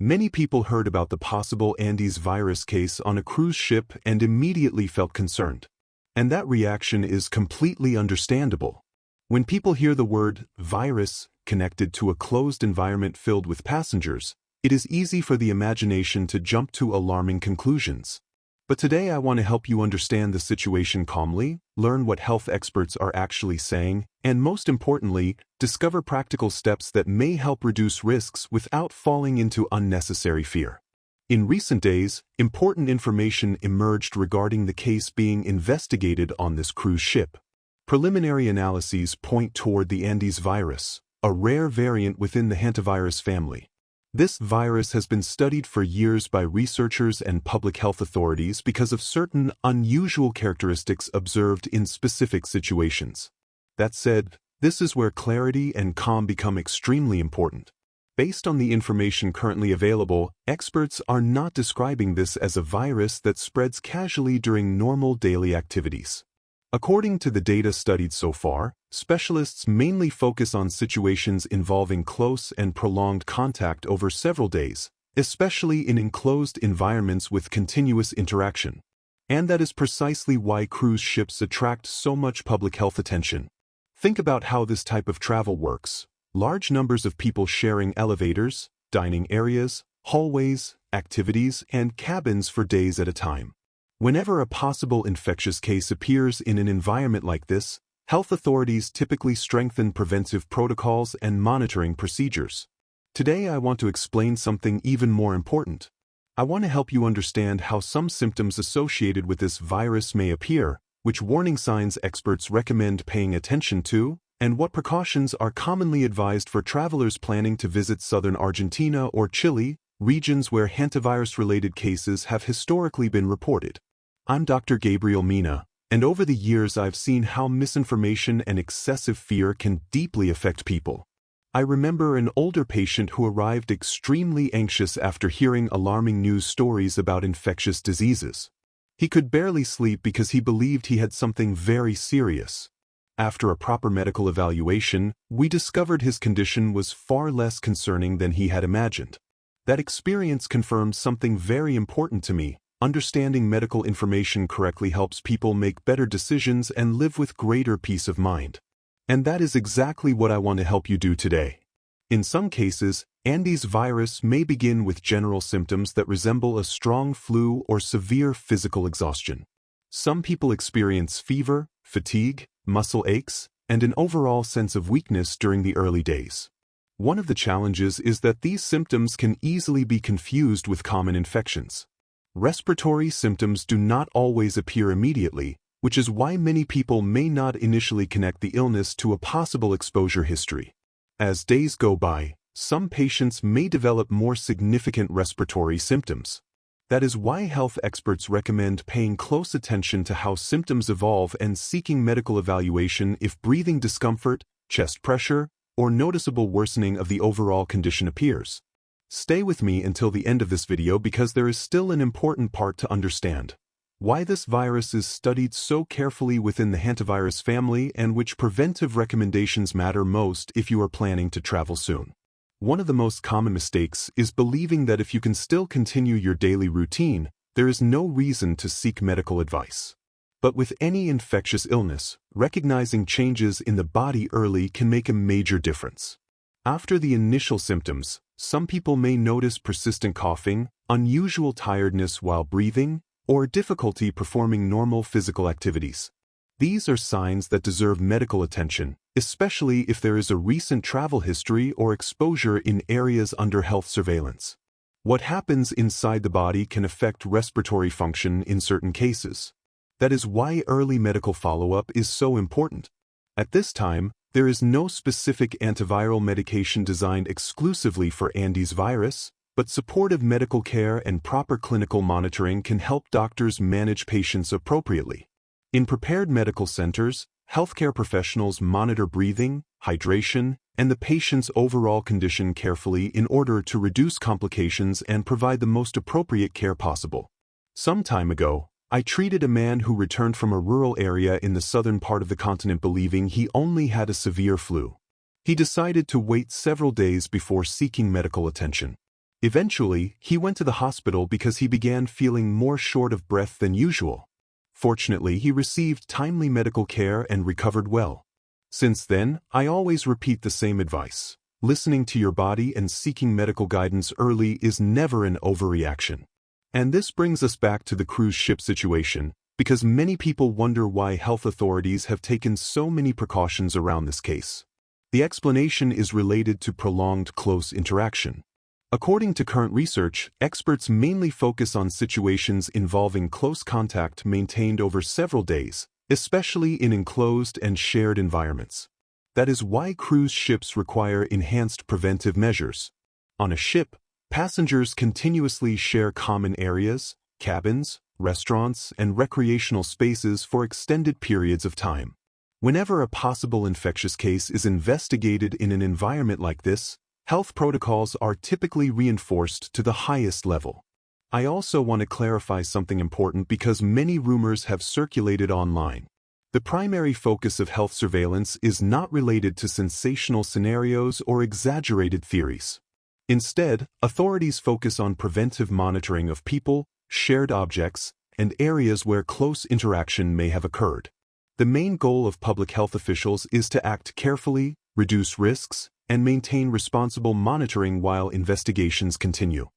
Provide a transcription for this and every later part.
Many people heard about the possible Andes virus case on a cruise ship and immediately felt concerned. And that reaction is completely understandable. When people hear the word virus connected to a closed environment filled with passengers, it is easy for the imagination to jump to alarming conclusions. But today I want to help you understand the situation calmly, learn what health experts are actually saying, and most importantly, discover practical steps that may help reduce risks without falling into unnecessary fear. In recent days, important information emerged regarding the case being investigated on this cruise ship. Preliminary analyses point toward the Andes virus, a rare variant within the hantavirus family. This virus has been studied for years by researchers and public health authorities because of certain unusual characteristics observed in specific situations. That said, this is where clarity and calm become extremely important. Based on the information currently available, experts are not describing this as a virus that spreads casually during normal daily activities. According to the data studied so far, specialists mainly focus on situations involving close and prolonged contact over several days, especially in enclosed environments with continuous interaction. And that is precisely why cruise ships attract so much public health attention. Think about how this type of travel works. Large numbers of people sharing elevators, dining areas, hallways, activities, and cabins for days at a time. Whenever a possible infectious case appears in an environment like this, health authorities typically strengthen preventive protocols and monitoring procedures. Today I want to explain something even more important. I want to help you understand how some symptoms associated with this virus may appear, which warning signs experts recommend paying attention to, and what precautions are commonly advised for travelers planning to visit southern Argentina or Chile, regions where hantavirus-related cases have historically been reported. I'm Dr. Gabriel Mena, and over the years I've seen how misinformation and excessive fear can deeply affect people. I remember an older patient who arrived extremely anxious after hearing alarming news stories about infectious diseases. He could barely sleep because he believed he had something very serious. After a proper medical evaluation, we discovered his condition was far less concerning than he had imagined. That experience confirmed something very important to me. Understanding medical information correctly helps people make better decisions and live with greater peace of mind. And that is exactly what I want to help you do today. In some cases, Andes virus may begin with general symptoms that resemble a strong flu or severe physical exhaustion. Some people experience fever, fatigue, muscle aches, and an overall sense of weakness during the early days. One of the challenges is that these symptoms can easily be confused with common infections. Respiratory symptoms do not always appear immediately, which is why many people may not initially connect the illness to a possible exposure history. As days go by, some patients may develop more significant respiratory symptoms. That is why health experts recommend paying close attention to how symptoms evolve and seeking medical evaluation if breathing discomfort, chest pressure, or noticeable worsening of the overall condition appears. Stay with me until the end of this video because there is still an important part to understand. Why this virus is studied so carefully within the hantavirus family and which preventive recommendations matter most if you are planning to travel soon. One of the most common mistakes is believing that if you can still continue your daily routine, there is no reason to seek medical advice. But with any infectious illness, recognizing changes in the body early can make a major difference. After the initial symptoms, some people may notice persistent coughing, unusual tiredness while breathing, or difficulty performing normal physical activities. These are signs that deserve medical attention, especially if there is a recent travel history or exposure in areas under health surveillance. What happens inside the body can affect respiratory function in certain cases. That is why early medical follow-up is so important. At this time, there is no specific antiviral medication designed exclusively for Andes virus, but supportive medical care and proper clinical monitoring can help doctors manage patients appropriately. In prepared medical centers, healthcare professionals monitor breathing, hydration, and the patient's overall condition carefully in order to reduce complications and provide the most appropriate care possible. Some time ago, I treated a man who returned from a rural area in the southern part of the continent believing he only had a severe flu. He decided to wait several days before seeking medical attention. Eventually, he went to the hospital because he began feeling more short of breath than usual. Fortunately, he received timely medical care and recovered well. Since then, I always repeat the same advice. Listening to your body and seeking medical guidance early is never an overreaction. And this brings us back to the cruise ship situation, because many people wonder why health authorities have taken so many precautions around this case. The explanation is related to prolonged close interaction. According to current research, experts mainly focus on situations involving close contact maintained over several days, especially in enclosed and shared environments. That is why cruise ships require enhanced preventive measures. On a ship, passengers continuously share common areas, cabins, restaurants, and recreational spaces for extended periods of time. Whenever a possible infectious case is investigated in an environment like this, health protocols are typically reinforced to the highest level. I also want to clarify something important because many rumors have circulated online. The primary focus of health surveillance is not related to sensational scenarios or exaggerated theories. Instead, authorities focus on preventive monitoring of people, shared objects, and areas where close interaction may have occurred. The main goal of public health officials is to act carefully, reduce risks, and maintain responsible monitoring while investigations continue.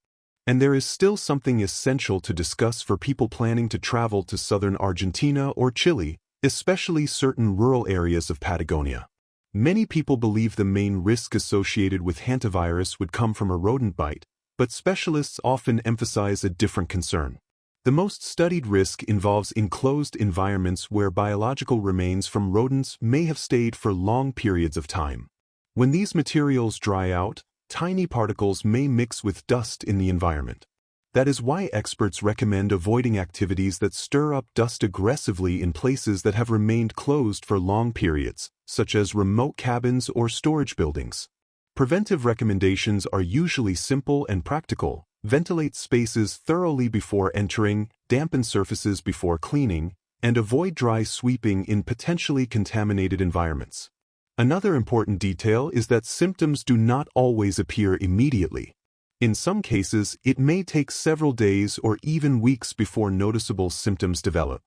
And there is still something essential to discuss for people planning to travel to southern Argentina or Chile, especially certain rural areas of Patagonia. Many people believe the main risk associated with hantavirus would come from a rodent bite, but specialists often emphasize a different concern. The most studied risk involves enclosed environments where biological remains from rodents may have stayed for long periods of time. When these materials dry out, tiny particles may mix with dust in the environment. That is why experts recommend avoiding activities that stir up dust aggressively in places that have remained closed for long periods, such as remote cabins or storage buildings. Preventive recommendations are usually simple and practical. Ventilate spaces thoroughly before entering, dampen surfaces before cleaning, and avoid dry sweeping in potentially contaminated environments. Another important detail is that symptoms do not always appear immediately. In some cases, it may take several days or even weeks before noticeable symptoms develop.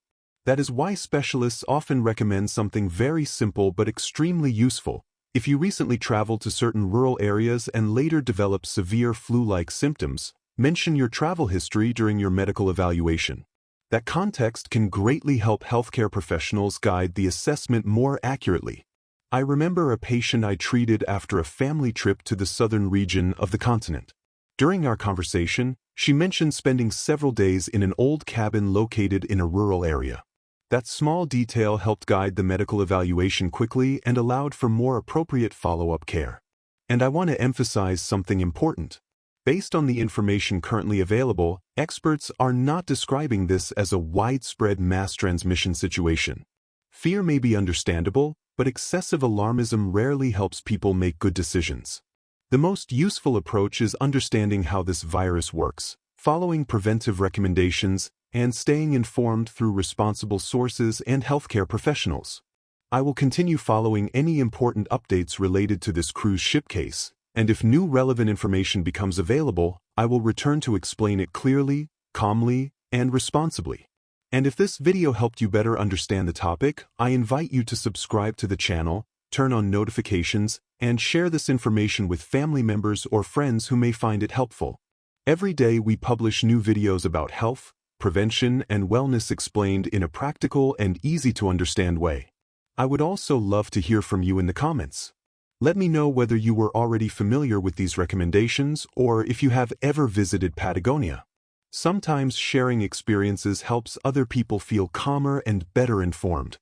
That is why specialists often recommend something very simple but extremely useful. If you recently traveled to certain rural areas and later develop severe flu-like symptoms, mention your travel history during your medical evaluation. That context can greatly help healthcare professionals guide the assessment more accurately. I remember a patient I treated after a family trip to the southern region of the continent. During our conversation, she mentioned spending several days in an old cabin located in a rural area. That small detail helped guide the medical evaluation quickly and allowed for more appropriate follow-up care. And I want to emphasize something important. Based on the information currently available, experts are not describing this as a widespread mass transmission situation. Fear may be understandable, but excessive alarmism rarely helps people make good decisions. The most useful approach is understanding how this virus works, following preventive recommendations, and staying informed through responsible sources and healthcare professionals. I will continue following any important updates related to this cruise ship case, and if new relevant information becomes available, I will return to explain it clearly, calmly, and responsibly. And if this video helped you better understand the topic, I invite you to subscribe to the channel, turn on notifications, and share this information with family members or friends who may find it helpful. Every day we publish new videos about health, prevention, and wellness explained in a practical and easy-to-understand way. I would also love to hear from you in the comments. Let me know whether you were already familiar with these recommendations or if you have ever visited Patagonia. Sometimes sharing experiences helps other people feel calmer and better informed.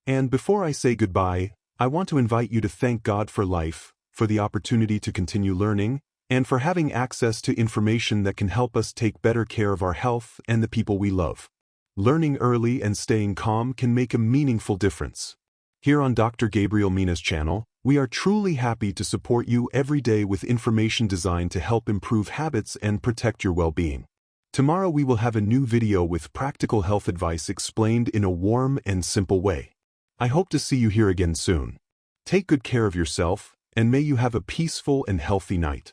And before I say goodbye, I want to invite you to thank God for life, for the opportunity to continue learning, and for having access to information that can help us take better care of our health and the people we love. Learning early and staying calm can make a meaningful difference. Here on Dr. Gabriel Mena's channel, we are truly happy to support you every day with information designed to help improve habits and protect your well-being. Tomorrow we will have a new video with practical health advice explained in a warm and simple way. I hope to see you here again soon. Take good care of yourself, and may you have a peaceful and healthy night.